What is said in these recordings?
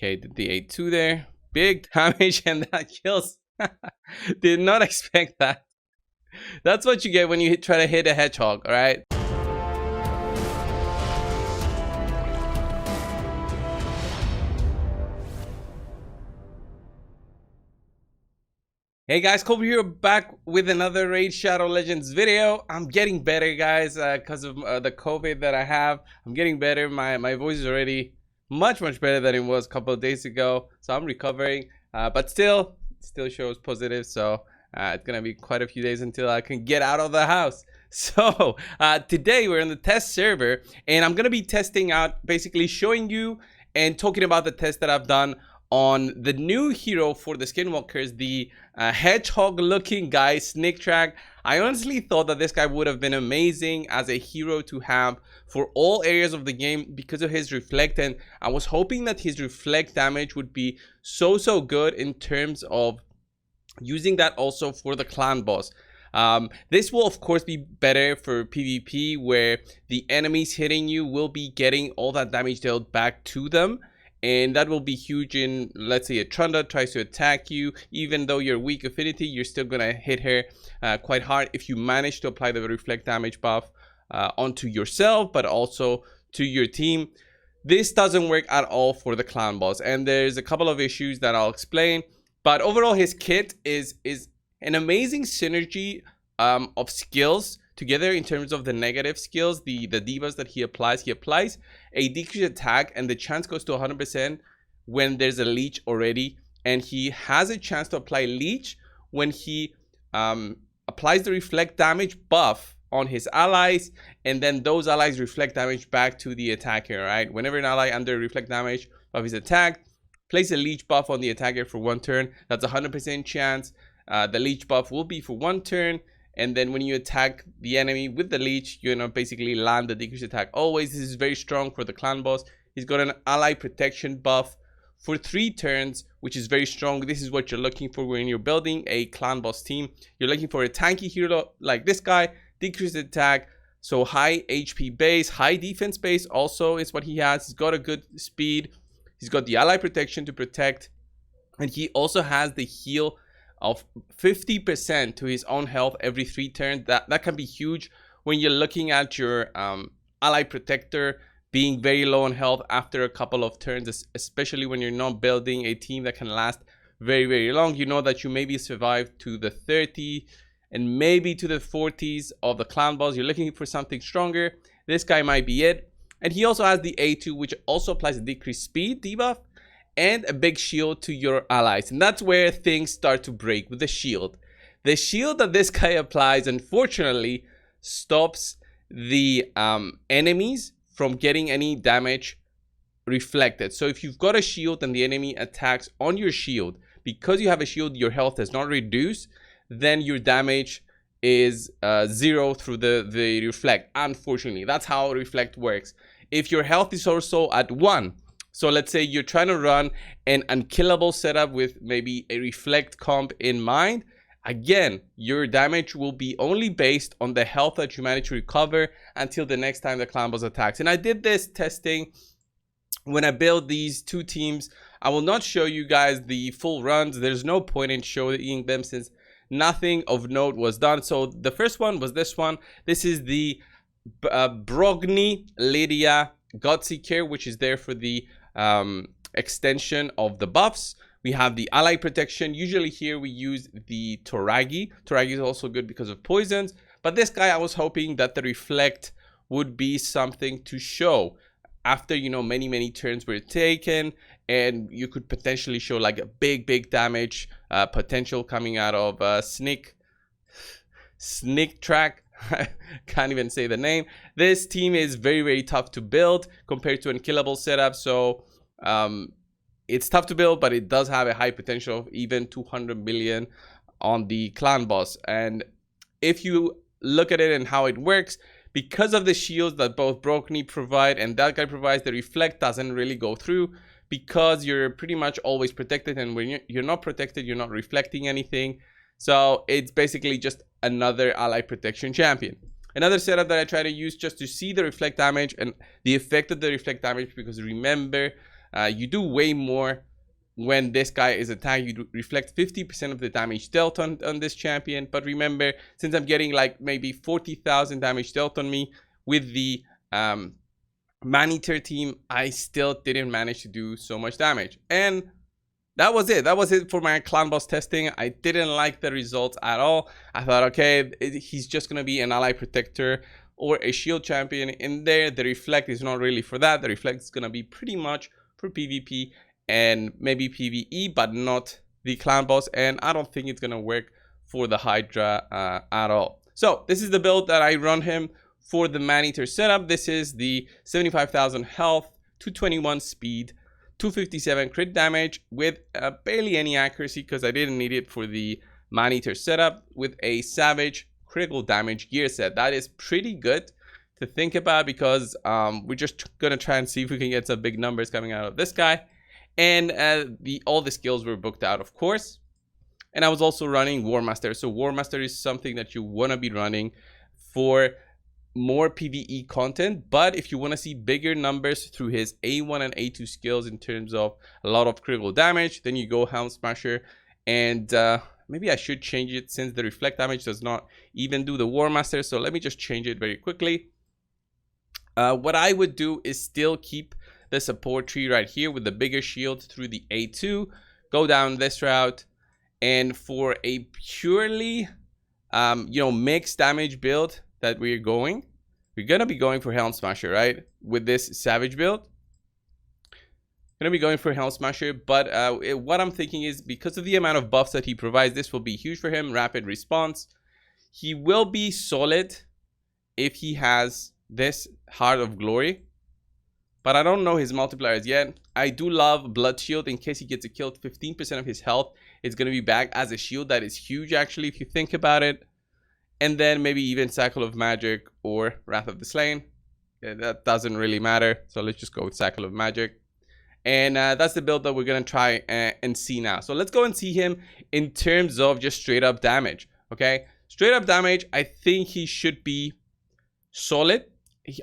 Okay, the A2 there. Big damage, and that kills. Did not expect that. That's what you get when you try to hit a hedgehog, alright? Hey guys, Kobe here, back with another Raid Shadow Legends video. I'm getting better, guys, because of the COVID that I have. I'm getting better. My voice is already much better than it was a couple of days ago, so I'm recovering. But still shows positive, so it's gonna be quite a few days until I can get out of the house. So today we're in the test server, and I'm gonna be testing out, basically showing you and talking about the test that I've done on the new hero for the Skinwalkers, the hedgehog looking guy, Sniktraak. I honestly thought that this guy would have been amazing as a hero to have for all areas of the game because of his reflect, and I was hoping that his reflect damage would be so good in terms of using that also for the clan boss. This will of course be better for PvP, where the enemies hitting you will be getting all that damage dealt back to them. And that will be huge in, let's say, a Trunda tries to attack you. Even though you're weak affinity, you're still gonna hit her quite hard if you manage to apply the reflect damage buff onto yourself, but also to your team. This doesn't work at all for the clan boss, and there's a couple of issues that I'll explain. But overall, his kit is an amazing synergy of skills together in terms of the negative skills, the debuffs that he applies. He applies a decreased attack, and the chance goes to 100% when there's a leech already, and he has a chance to apply leech when he applies the reflect damage buff on his allies, and then those allies reflect damage back to the attacker. Right, whenever an ally under reflect damage of his attack, place a leech buff on the attacker for 1 turn. That's 100% chance. The leech buff will be for 1 turn. And then when you attack the enemy with the leech, you're gonna basically land the decreased attack always. This is very strong for the clan boss. He's got an ally protection buff for 3 turns, which is very strong. This is what you're looking for when you're building a clan boss team. You're looking for a tanky hero like this guy, decreased attack, so high HP base, high defense base also is what he has. He's got a good speed. He's got the ally protection to protect, and he also has the heal of 50% to his own health every 3 turns. That can be huge when you're looking at your ally protector being very low on health after a couple of turns, especially when you're not building a team that can last very long. You know that you maybe survive to the 30 and maybe to the 40s of the clan boss. You're looking for something stronger. This guy might be it. And he also has the A2, which also applies a decreased speed debuff and a big shield to your allies. And that's where things start to break with the shield. The shield that this guy applies, unfortunately, stops the enemies from getting any damage reflected. So if you've got a shield and the enemy attacks on your shield, because you have a shield, your health does not reduce, then your damage is 0 through the reflect. Unfortunately, that's how reflect works. If your health is also at 1, so let's say you're trying to run an unkillable setup with maybe a reflect comp in mind, again, your damage will be only based on the health that you manage to recover until the next time the clan boss attacks. And I did this testing when I built these 2 teams. I will not show you guys the full runs. There's no point in showing them since nothing of note was done. So the first one was this one. This is the Brogni Lydia Godseeker, which is there for the extension of the buffs. We have the ally protection. Usually here we use the Toragi. Toragi is also good because of poisons, but this guy, I was hoping that the reflect would be something to show after, you know, many turns were taken, and you could potentially show like a big damage potential coming out of Sniktraak. Can't even say the name. This team is very tough to build compared to unkillable setup, so it's tough to build, but it does have a high potential of even 200 million on the clan boss. And if you look at it and how it works, because of the shields that both Brokney provide and that guy provides, the reflect doesn't really go through because you're pretty much always protected, and when you're not protected, you're not reflecting anything. So it's basically just another ally protection champion. Another setup that I try to use just to see the reflect damage and the effect of the reflect damage, because remember, You do way more when this guy is attacked. You reflect 50% of the damage dealt on this champion. But remember, since I'm getting like maybe 40,000 damage dealt on me with the man-eater team, I still didn't manage to do so much damage. And that was it. That was it for my clan boss testing. I didn't like the results at all. I thought, okay, he's just going to be an ally protector or a shield champion in there. The reflect is not really for that. The reflect is going to be pretty much for PvP and maybe PvE, but not the clan boss. And I don't think it's going to work for the Hydra at all. So this is the build that I run him for the man-eater setup. This is the 75,000 health, 221 speed, 257 crit damage with barely any accuracy because I didn't need it for the man-eater setup, with a savage critical damage gear set. That is pretty good to think about because we're just gonna try and see if we can get some big numbers coming out of this guy. And all the skills were booked out, of course. And I was also running War Master. So War Master is something that you want to be running for more PvE content, but if you want to see bigger numbers through his A1 and A2 skills in terms of a lot of critical damage, then you go Helm Smasher. And maybe I should change it since the reflect damage does not even do the War Master. So let me just change it very quickly. What I would do is still keep the support tree right here with the bigger shield through the A2, go down this route, and for a purely mixed damage build that we're gonna be going for Helm Smasher, right? With this savage build, gonna be going for Helm Smasher. But what I'm thinking is, because of the amount of buffs that he provides, this will be huge for him. Rapid response. He will be solid if he has this Heart of Glory, but I don't know his multipliers yet. I do love Blood Shield in case he gets a kill. 15% of his health is gonna be back as a shield. That is huge, actually, if you think about it. And then maybe even Cycle of Magic or Wrath of the Slain. Yeah, that doesn't really matter. So let's just go with Cycle of Magic. And that's the build that we're going to try and see now. So let's go and see him in terms of just straight up damage. Okay. Straight up damage. I think he should be solid.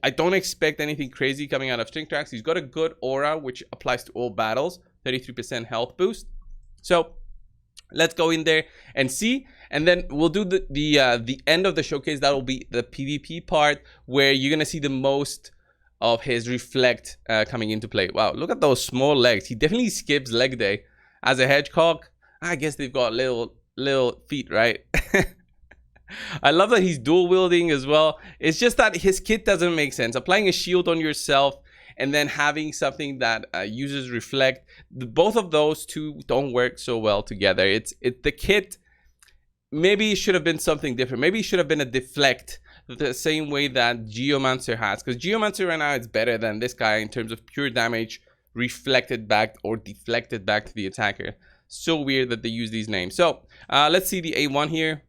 I don't expect anything crazy coming out of Sniktraak. He's got a good aura, which applies to all battles. 33% health boost. So let's go in there and see. And then we'll do the end of the showcase. That will be the PvP part, where you're gonna see the most of his reflect coming into play. Wow, look at those small legs. He definitely skips leg day. As a hedgehog, I guess they've got little feet, right? I love that he's dual wielding as well. It's just that his kit doesn't make sense. Applying a shield on yourself and then having something that uses reflect, both of those two don't work so well together. It's the kit. Maybe it should have been something different. Maybe it should have been a deflect, the same way that Geomancer has. Because Geomancer right now is better than this guy in terms of pure damage reflected back or deflected back to the attacker. So weird that they use these names. So let's see the A1 here.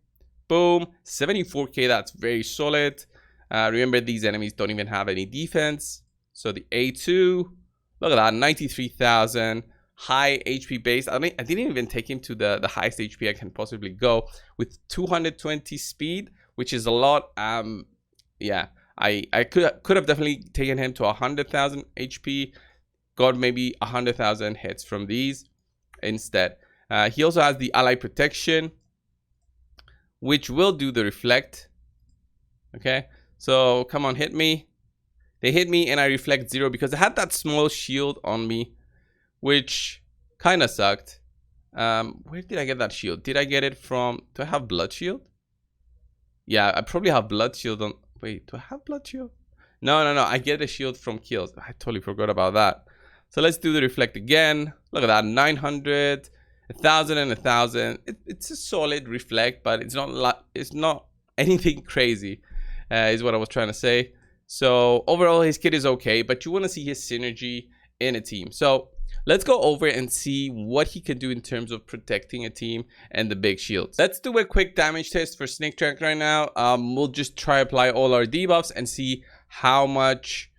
Boom, 74k. That's very solid. Remember, these enemies don't even have any defense. So the A2, look at that, 93,000. High HP base. I mean, I didn't even take him to the highest HP I can possibly go, with 220 speed, which is a lot. Yeah, I could have definitely taken him to 100,000 HP, got maybe 100,000 hits from these instead. He also has the ally protection, which will do the reflect. Okay, so come on, hit me. They hit me and I reflect 0 because I had that small shield on me, which kind of sucked. Where did I get that shield? Did I get it from... Do I have Blood Shield? Yeah, I probably have Blood Shield on... Wait, do I have Blood Shield? No. I get a shield from kills. I totally forgot about that. So let's do the reflect again. Look at that, 900, 1,000 and 1,000. It's a solid reflect, but it's not anything crazy, is what I was trying to say. So overall, his kit is okay, but you want to see his synergy in a team. So let's go over and see what he can do in terms of protecting a team and the big shields. Let's do a quick damage test for Sniktraak right now. We'll just try apply all our debuffs and see how much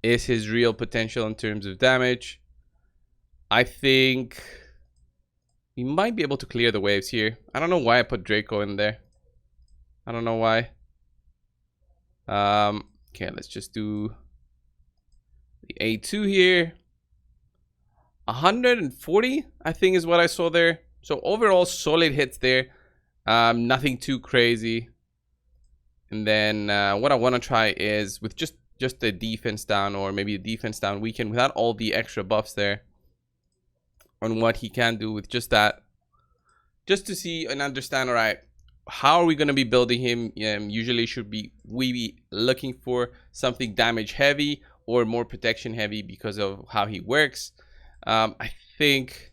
is his real potential in terms of damage. I think we might be able to clear the waves here. I don't know why I put Draco in there. I don't know why. Okay, let's just do the A2 here. 140, I think, is what I saw there. So overall, solid hits there. Nothing too crazy. And then what I want to try is with just the defense down, or maybe a defense down weekend without all the extra buffs there, on what he can do with just that, just to see and understand, all right, how are we going to be building him? Usually we be looking for something damage heavy or more protection heavy because of how he works. I think,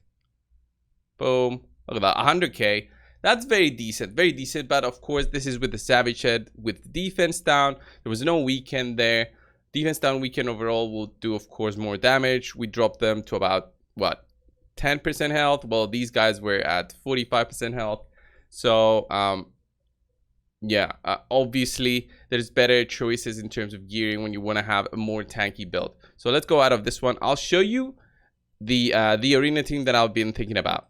boom, look at that, 100k. That's very decent, but of course this is with the Savage Head with defense down. There was no weekend there. Defense down weekend overall will do, of course, more damage. We dropped them to about, what, 10% health. Well, these guys were at 45% health. So yeah, obviously there's better choices in terms of gearing when you want to have a more tanky build. So let's go out of this one. I'll show you the arena team that I've been thinking about.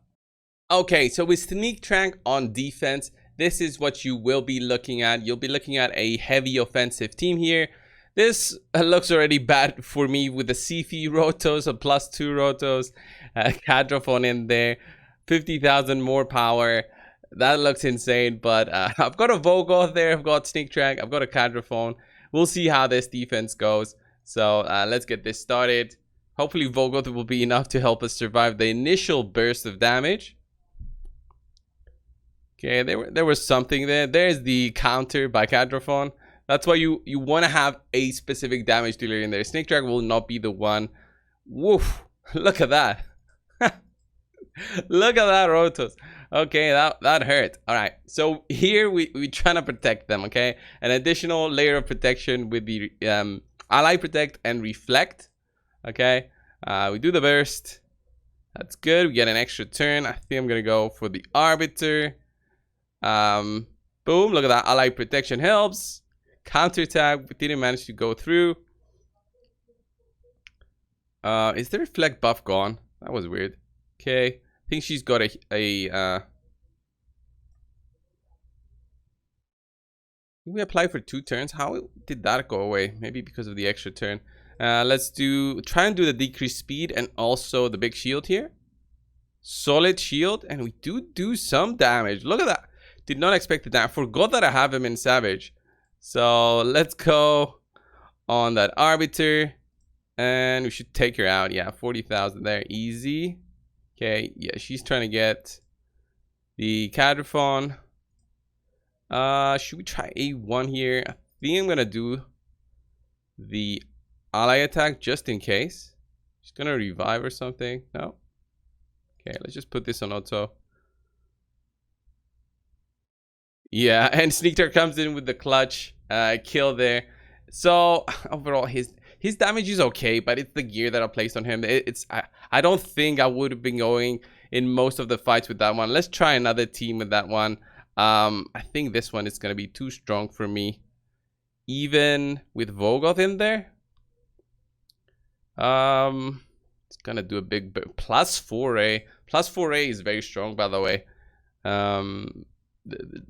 Okay, so with Sniktraak on defense, this is what you will be looking at. You'll be looking at a heavy offensive team here. This looks already bad for me with the Sifi rotos, a +2 rotos, Cadrophone in there, 50,000 more power. That looks insane, but I've got a Vogoth there, I've got Sniktraak, I've got a Cadrophone. We'll see how this defense goes. So let's get this started. Hopefully Vogoth will be enough to help us survive the initial burst of damage. Okay, there was something there. There's the counter by Cadrophone. That's why you want to have a specific damage dealer in there. Sniktraak will not be the one. Woof! Look at that. Look at that Rotos. Okay, that hurt. All right, so here we trying to protect them. Okay, an additional layer of protection with the ally protect and reflect. Okay, we do the burst. That's good. We get an extra turn. I think I'm gonna go for the arbiter. Boom! Look at that. Ally protection helps. Counter attack. We didn't manage to go through. Is the reflect buff gone? That was weird. Okay, I think she's got we applied for 2 turns. How did that go away? Maybe because of the extra turn. Let's try and do the decreased speed and also the big shield here. Solid shield, and we do some damage. Look at that. Did not expect the damage. Forgot that I have him in Savage. So let's go on that arbiter, and we should take her out. Yeah, 40,000 there, easy. Okay, yeah, she's trying to get the Cadrophone. Should we try A1 here? I think I'm gonna do the ally attack just in case. She's gonna revive or something. No. Okay, let's just put this on auto. Yeah, and Sniktraak comes in with the clutch kill there. So overall, his damage is okay, but it's the gear that I placed on him. I don't think I would have been going in most of the fights with that one. Let's try another team with that one. I think this one is gonna be too strong for me, even with Vogoth in there. It's gonna do a big +4A. +4A is very strong, by the way.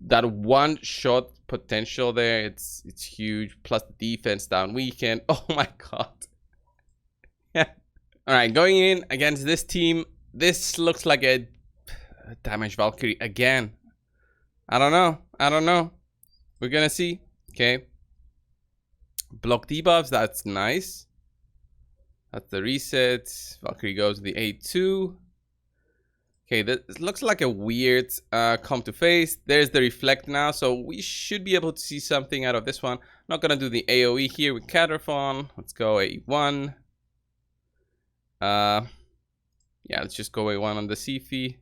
That one shot potential there, it's huge. Plus the defense down weekend. Oh my god. Yeah. All right, going in against this team, this looks like a damage Valkyrie again. I don't know. We're gonna see. Okay, block debuffs, that's nice. That's the reset. Valkyrie goes to the A2. Okay, this looks like a weird come to face. There's the reflect now, so we should be able to see something out of this one. I'm not gonna do the AoE here with Cadrophone. Let's go A1. Yeah, let's just go A1 on the Sifi.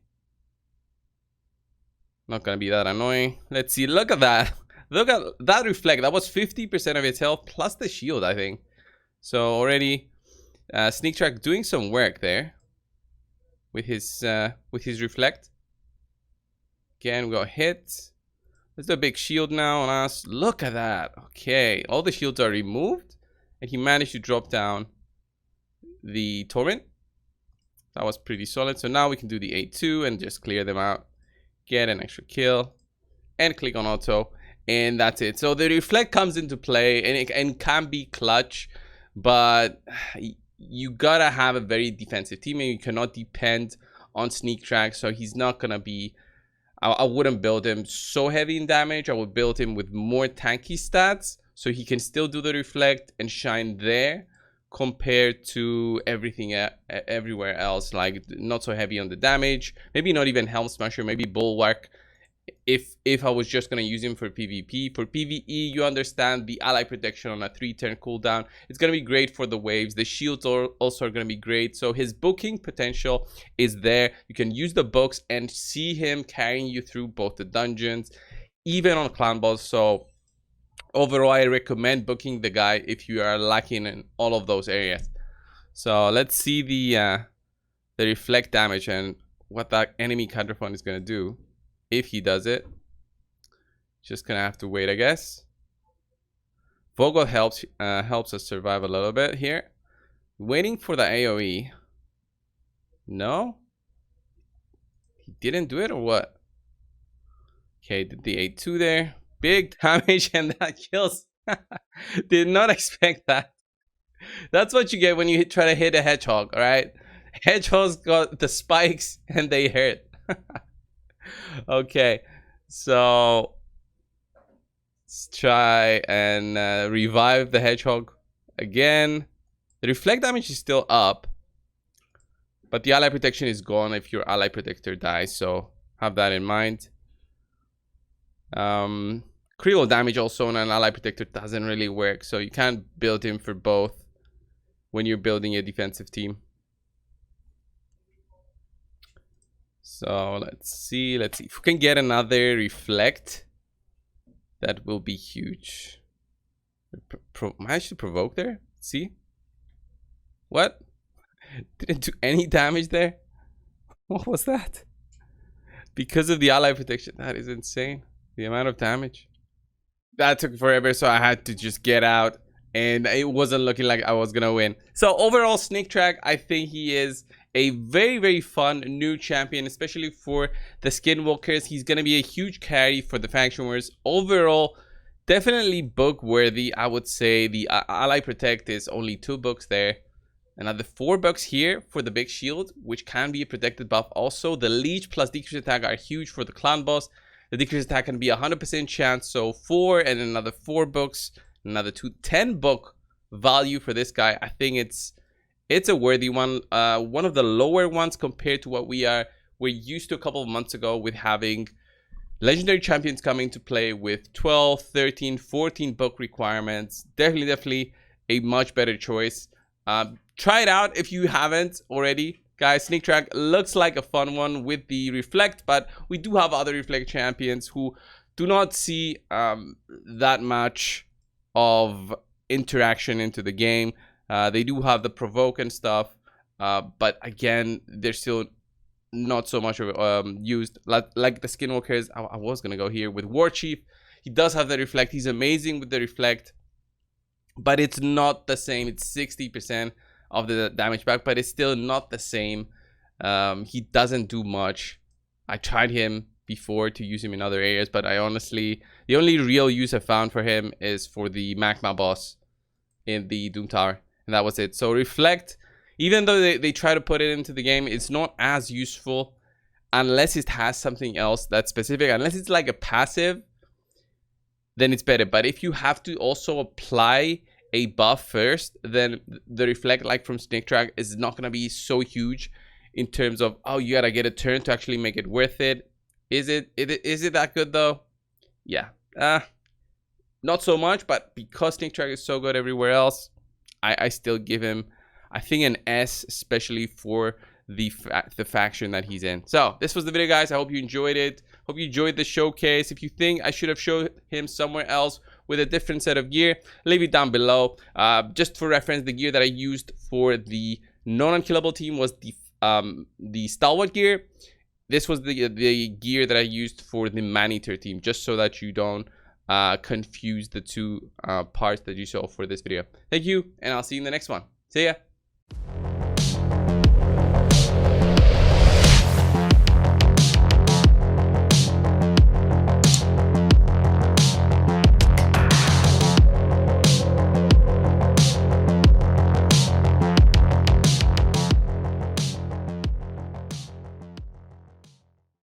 Not gonna be that annoying. Let's see. Look at that. Look at that reflect. That was 50% of its health plus the shield, I think. So already, Sniktraak doing some work there with his reflect. Again, we got hit. There's a big shield now on us. Look at that. Okay, all the shields are removed, and he managed to drop down the torrent. That was pretty solid. So now we can do the A2 and just clear them out. Get an extra kill and click on auto, and that's it. So the reflect comes into play, and it can be clutch, but you gotta have a very defensive team, and you cannot depend on Sniktraak. So he's not gonna be, I wouldn't build him so heavy in damage. I would build him with more tanky stats, so he can still do the reflect and shine there, compared to everything everywhere else. Like, not so heavy on the damage, maybe not even Helm Smasher, maybe Bulwark, if I was just going to use him for PvP. For PvE, you understand the ally protection on a 3-turn cooldown. It's going to be great for the waves. The shields are also going to be great. So his booking potential is there. You can use the books and see him carrying you through both the dungeons, even on clan boss. So overall, I recommend booking the guy if you are lacking in all of those areas. So let's see the reflect damage and what that enemy counterpoint is going to do. If he does it, just gonna have to wait, I guess. Vogel helps us survive a little bit here. Waiting for the AoE. No? He didn't do it, or what? Okay, did the 8-2 there. Big damage, and that kills. Did not expect that. That's what you get when you try to hit a hedgehog, alright? Hedgehogs got the spikes and they hurt. Okay, so let's try and revive the hedgehog again. The reflect damage is still up, but the ally protection is gone if your ally protector dies, so have that in mind. Critical damage also on an ally protector doesn't really work, so you can't build him for both when you're building a defensive team. So let's see if we can get another reflect. That will be huge. Managed to provoke there. See? What? Didn't do any damage there. What was that? Because of the ally protection. That is insane. The amount of damage. That took forever, so I had to just get out, and it wasn't looking like I was gonna win. So overall, Sniktraak, I think he is a very, very fun new champion, especially for the Skinwalkers. He's going to be a huge carry for the faction wars. Overall, definitely book worthy. I would say the ally protect is only 2 books there. Another 4 bucks here for the big shield, which can be a protected buff also. The leech plus decreased attack are huge for the clan boss. The decreased attack can be 100% chance, so 4, and another 4 books, another 10 book value for this guy. I think it's a worthy one. One of the lower ones compared to what we're used to a couple of months ago, with having legendary champions coming to play with 12, 13, 14 book requirements. Definitely a much better choice. Try it out if you haven't already, guys. Sniktraak looks like a fun one with the reflect, but we do have other reflect champions who do not see that much of interaction into the game. They do have the provoke and stuff, but again, they're still not so much used like the Skinwalkers. I was gonna go here with War Chief. He does have the reflect. He's amazing with the reflect, but it's not the same. It's 60% of the damage back, but it's still not the same. He doesn't do much. I tried him before to use him in other areas, but I honestly, the only real use I found for him is for the magma boss in the Doom Tower. And that was it. So reflect, even though they try to put it into the game, it's not as useful unless it has something else that's specific. Unless it's like a passive, then it's better. But if you have to also apply a buff first, then the reflect, like from Sniktraak, is not going to be so huge in terms of, oh, you got to get a turn to actually make it worth it. Is it that good though? Yeah. Not so much, but because Sniktraak is so good everywhere else, I still give him, I think, an S, especially for the faction that he's in. So this was the video, guys. I hope you enjoyed it. Hope you enjoyed the showcase. If you think I should have showed him somewhere else with a different set of gear, leave it down below. Just for reference, the gear that I used for the non-unkillable team was the stalwart gear. This was the gear that I used for the man-eater team, just so that you don't confuse the two parts that you saw for this video. Thank you, and I'll see you in the next one. See ya.